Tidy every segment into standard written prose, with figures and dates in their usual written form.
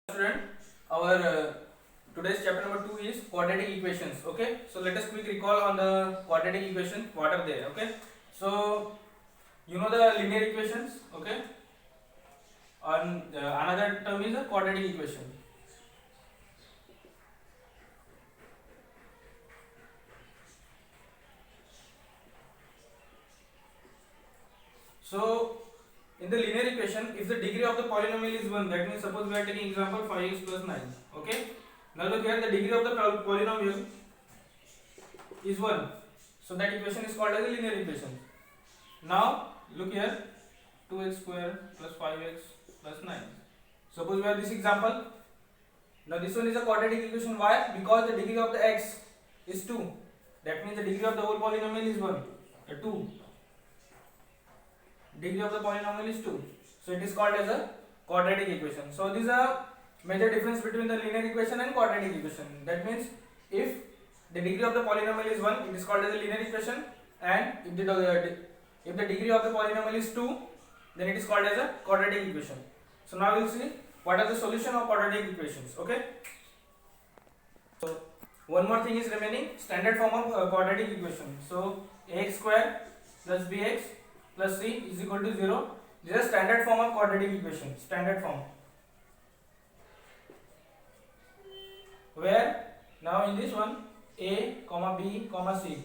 Student, our today's chapter number 2 is quadratic equations. Okay, so let us quick recall on the quadratic equation. What are they? Okay, so you know the linear equations. Okay, on another term is a quadratic equation. So in the linear equation, if the degree of the polynomial is 1, that means suppose we are taking example 5x plus 9. Okay, now look here, the degree of the polynomial is 1, so that equation is called as a linear equation. Now look here, 2x square plus 5x plus 9. Suppose we have this example. Now this one is a quadratic equation. Why? Because the degree of the x is 2. That means the degree of the whole polynomial is 1. 2. Degree of the polynomial is 2. So it is called as a quadratic equation. So this is a major difference between the linear equation and quadratic equation. That means if the degree of the polynomial is 1, it is called as a linear equation, and if the degree of the polynomial is 2, then it is called as a quadratic equation. So now we will see what are the solution of quadratic equations. Okay, so one more thing is remaining, standard form of quadratic equation. So ax square plus bx plus c is equal to 0. This is standard form of quadratic equation, standard form, where now in this one a comma b comma c,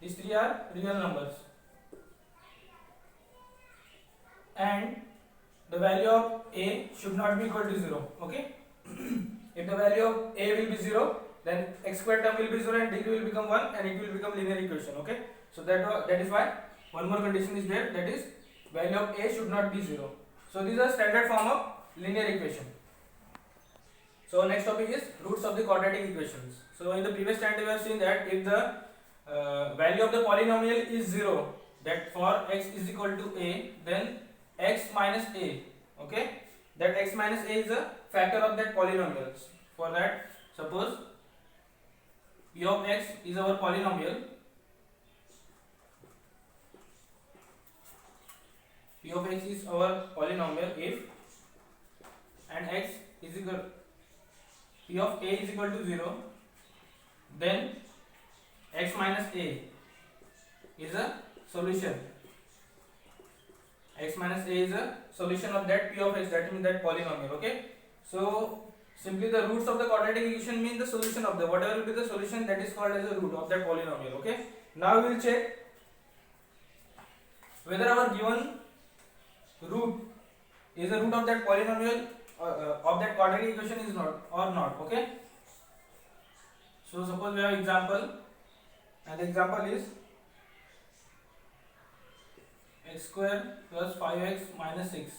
these three are real numbers, and the value of a should not be equal to 0. Okay, if the value of a will be 0, then x square term will be 0 and degree will become 1 and it will become linear equation. Okay, so that is why one more condition is there, that is value of a should not be 0. So this is a standard form of linear equation. So next topic is roots of the quadratic equations. So in the previous chapter we have seen that if the value of the polynomial is 0, that for x is equal to a, then x minus a, okay, that x minus a is a factor of that polynomial. For that, suppose p of x is our polynomial, p of x is our polynomial if and x is equal, p of a is equal to 0, then x minus a is a solution. X minus a is a solution of that p of x, that means that polynomial. Okay, so simply the roots of the quadratic equation mean the solution of the, whatever will be the solution, that is called as the root of that polynomial. Okay, now we will check whether our given root is the root of that polynomial of that quadratic equation is not or not. Okay, so suppose we have example, and the example is x square plus 5x minus 6.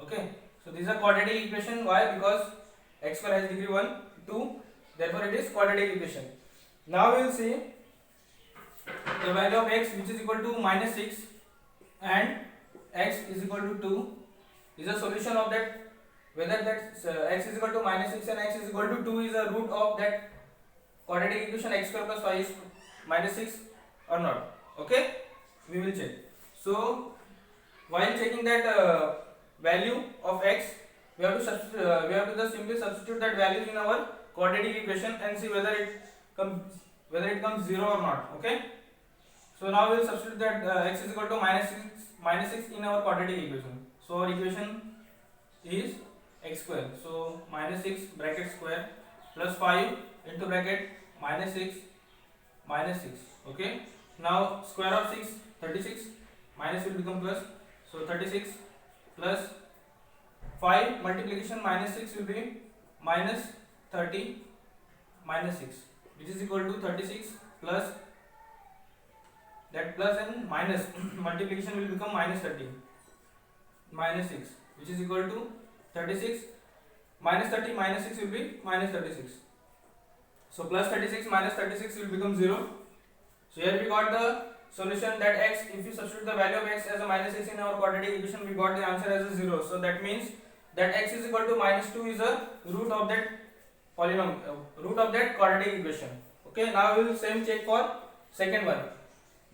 Okay, so this is a quadratic equation. Why? Because x square has degree 1, 2, therefore it is quadratic equation. Now we will see the value of x, which is equal to minus 6 and x is equal to 2, is a solution of that, whether that x is equal to minus 6 and x is equal to 2 is a root of that quadratic equation x square plus 5 minus 6 or not. Okay, we will check. So while checking that value of x, we have to just simply substitute that value in our quadratic equation and see whether it comes 0 or not. Okay, so now we will substitute that x is equal to minus 6 in our quadratic equation. So our equation is x square, so minus 6 bracket square plus 5 into bracket minus 6 minus 6. Okay, now square of 6, 36, minus will become plus, so 36 plus 5 multiplication minus 6 will be minus 30 minus 6, which is equal to 36 plus that plus and minus multiplication will become minus 30 minus 6, which is equal to 36 minus 30 minus 6 will be minus 36. So plus 36 minus 36 will become 0. So here we got the solution that x, if we substitute the value of x as a minus 6 in our quadratic equation, we got the answer as a 0. So that means that x is equal to minus 2 is a root of that polynomial, root of that quadratic equation. Okay, now we will same check for second one,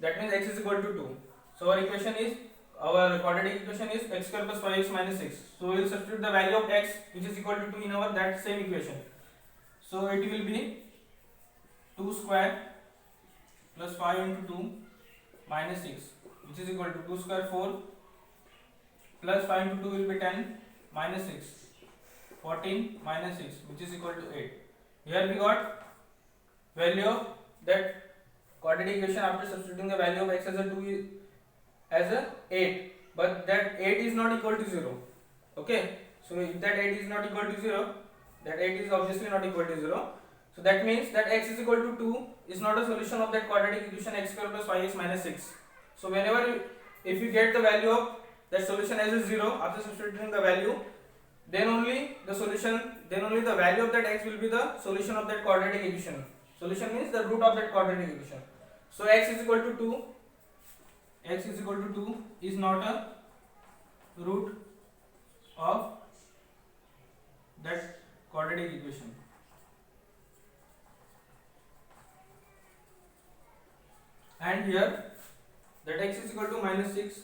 that means x is equal to 2. So our equation is our quadratic equation is x square plus 5x minus 6. So we will substitute the value of x which is equal to 2 in our that same equation. So it will be 2 square plus 5 into 2 minus 6 which is equal to 2 square 4 plus 5 into 2 will be 10 minus 6 14 minus 6 which is equal to 8. Here we got value of that quadratic equation after substituting the value of x as a 2 as a 8, but that 8 is not equal to 0. Okay, so if that 8 is not equal to 0, that 8 is obviously not equal to 0. So that means that x is equal to 2 is not a solution of that quadratic equation x square plus 5x minus 6. So whenever if you get the value of that solution as a 0 after substituting the value, then only the value of that x will be the solution of that quadratic equation. Solution means the root of that quadratic equation. So x is equal to 2. X is equal to 2 is not a root of that quadratic equation. And here that x is equal to minus 6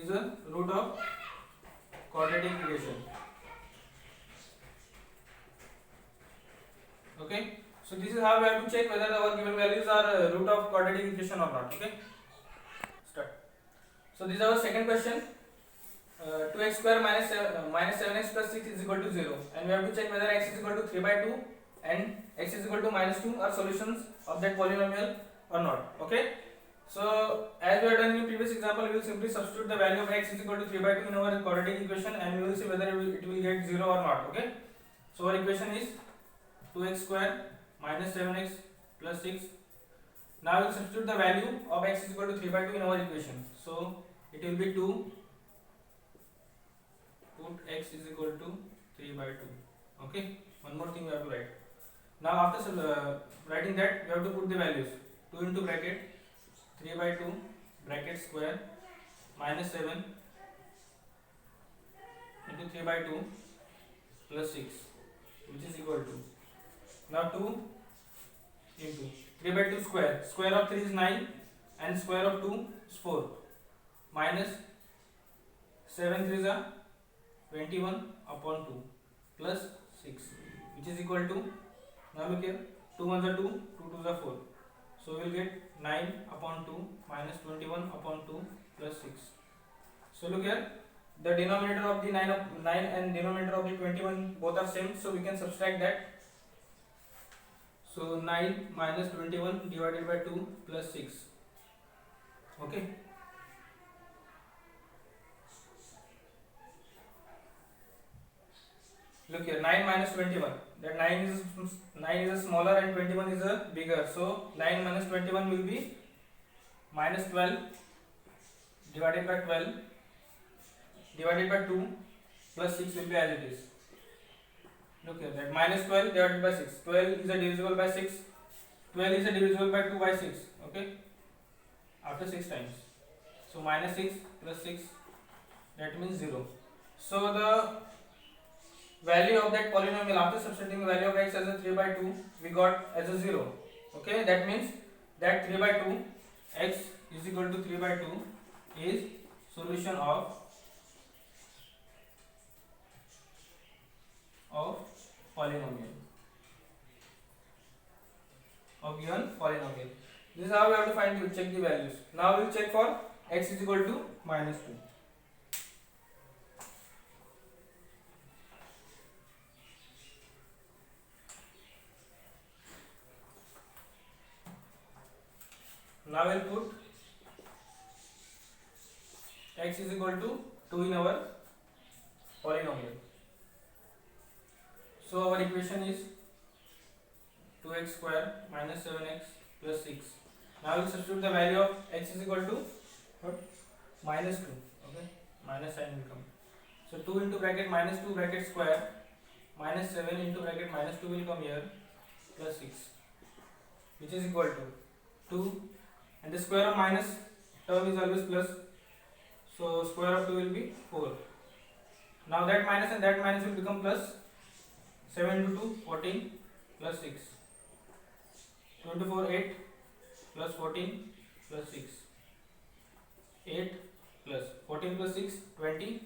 is a root of quadratic equation. Okay, so this is how we have to check whether our given values are root of quadratic equation or not. Okay, start. So this is our second question. 2x square minus 7x plus 6 is equal to 0, and we have to check whether x is equal to 3 by 2 and x is equal to minus 2 are solutions of that polynomial or not. Okay, so as we have done in the previous example, we will simply substitute the value of x is equal to 3 by 2 in our quadratic equation, and we will see whether it will get 0 or not. Okay, so our equation is 2x square minus 7x plus 6. Now we will substitute the value of x is equal to 3 by 2 in our equation. So it will be 2. Put x is equal to 3 by 2. Okay, one more thing we have to write. Now after writing that, we have to put the values. 2 into bracket 3 by 2 bracket square minus 7 into 3 by 2 plus 6 which is equal to, now 2 into 3 by 2 square of 3 is 9 and square of 2 is 4 minus 7 3 is 21 upon 2 plus 6 which is equal to, now look here, 2 1 is 2, 2 2 is 4. So we will get 9 upon 2 minus 21 upon 2 plus 6. So look here, the denominator of the 9 and denominator of the 21 both are same, so we can subtract that. So 9 minus 21 divided by 2 plus 6. Okay. Look here, 9 minus 21. That 9 is a smaller and 21 is a bigger. So 9 minus 21 will be minus 12 divided by 12 divided by 2 plus 6 will be as it is. Look here, that minus 12 divided by 6. 12 is a divisible by 6. 12 is a divisible by 2 by 6. Okay. After 6 times. So minus 6 plus 6, that means 0. So the value of that polynomial after substituting the value of x as a 3 by 2 we got as a 0. Okay, that means that 3 by 2 x is equal to 3 by 2 is solution of polynomial of given polynomial. This is how we have to check the values. Now we will check for x is equal to minus 2. Now we will put x is equal to 2 in our polynomial. So our equation is 2x square minus 7x plus 6. Now we will substitute the value of x is equal to what? Minus 2. Okay, minus sign will come. So 2 into bracket minus 2 bracket square minus 7 into bracket minus 2 will come here plus 6 which is equal to 2, and the square of minus term is always plus, so square of 2 will be 4. Now that minus and that minus will become plus. 7 into 2 14 plus 6, 2 into 4 8 plus 14 plus 6. 8 plus 14 plus 6 20,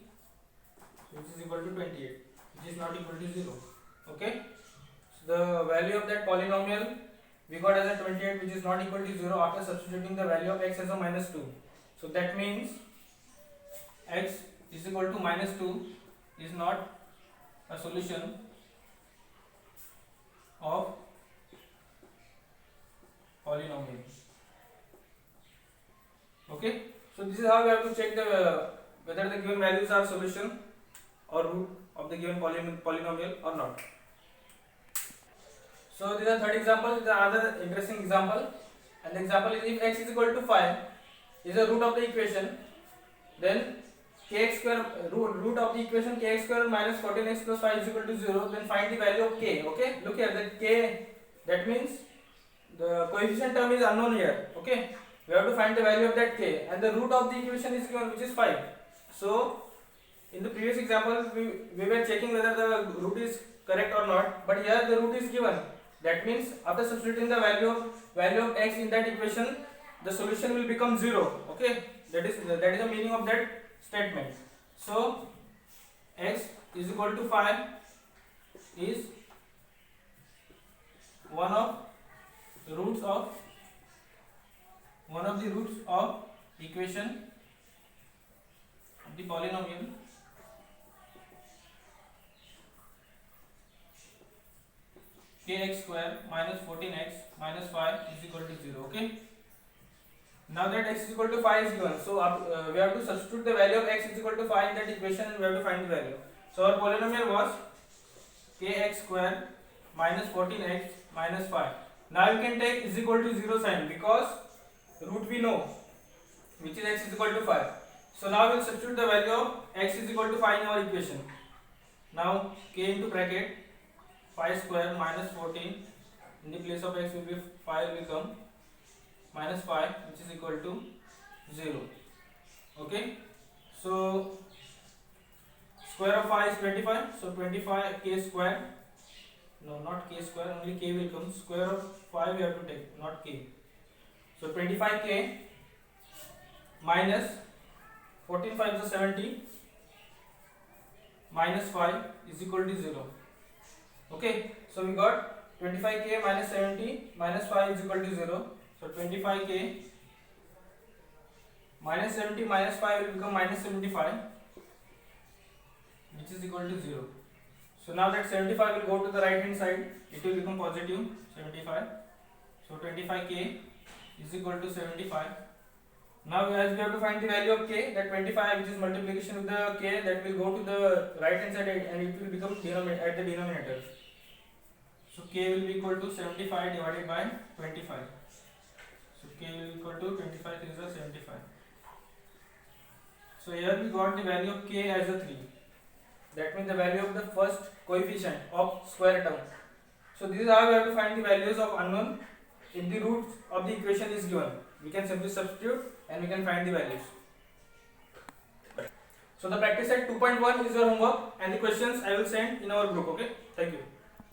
which is equal to 28, which is not equal to 0. Okay, so the value of that polynomial we got as a 28, which is not equal to 0 after substituting the value of x as a minus 2. So that means x is equal to minus 2 is not a solution of polynomial. Okay, so this is how we have to check the whether the given values are solution or root of the given polynomial or not. So this is the third example, is another interesting example, and the example is if x is equal to 5 is the root of the equation, then kx square root of the equation kx square minus 14x plus 5 is equal to 0, then find the value of k. Okay, look here, that k, that means the coefficient term is unknown here. Okay, we have to find the value of that k, and the root of the equation is given, which is 5. So in the previous example we were checking whether the root is correct or not, but here the root is given. That means after substituting the value of x in that equation, the solution will become 0. Okay, that is the meaning of that statement. So x is equal to 5 is one of the roots of equation of the polynomial kx square minus 14x minus 5 is equal to 0. Okay, now that x is equal to 5 is given, so we have to substitute the value of x is equal to 5 in that equation, and we have to find the value. So our polynomial was kx square minus 14x minus 5. Now you can take is equal to 0 sign because root we know, which is x is equal to 5. So now we will substitute the value of x is equal to 5 in our equation. Now k into bracket 5 square minus 14, in the place of x will be 5 will become minus 5, which is equal to 0. Okay, so square of 5 is 25, so 25 k square, no, not k square, only k will come, square of 5 we have to take, not k. So 25k minus 14 5 is 70 minus 5 is equal to 0. Okay, so we got 25k minus 70 minus 5 is equal to 0. So 25k minus 70 minus 5 will become minus 75, which is equal to 0. So now that 75 will go to the right hand side, it will become positive 75. So 25k is equal to 75. Now as we have to find the value of k, that 25 which is multiplication with the k, that will go to the right hand side and it will become at the denominator. So k will be equal to 75 divided by 25. So k will be equal to 25 is a 75. So here we got the value of k as a 3. That means the value of the first coefficient of square term. So this is how we have to find the values of unknown if the root of the equation is given. We can simply substitute and we can find the values. So the practice set 2.1 is your homework, and the questions I will send in our group. Okay, thank you.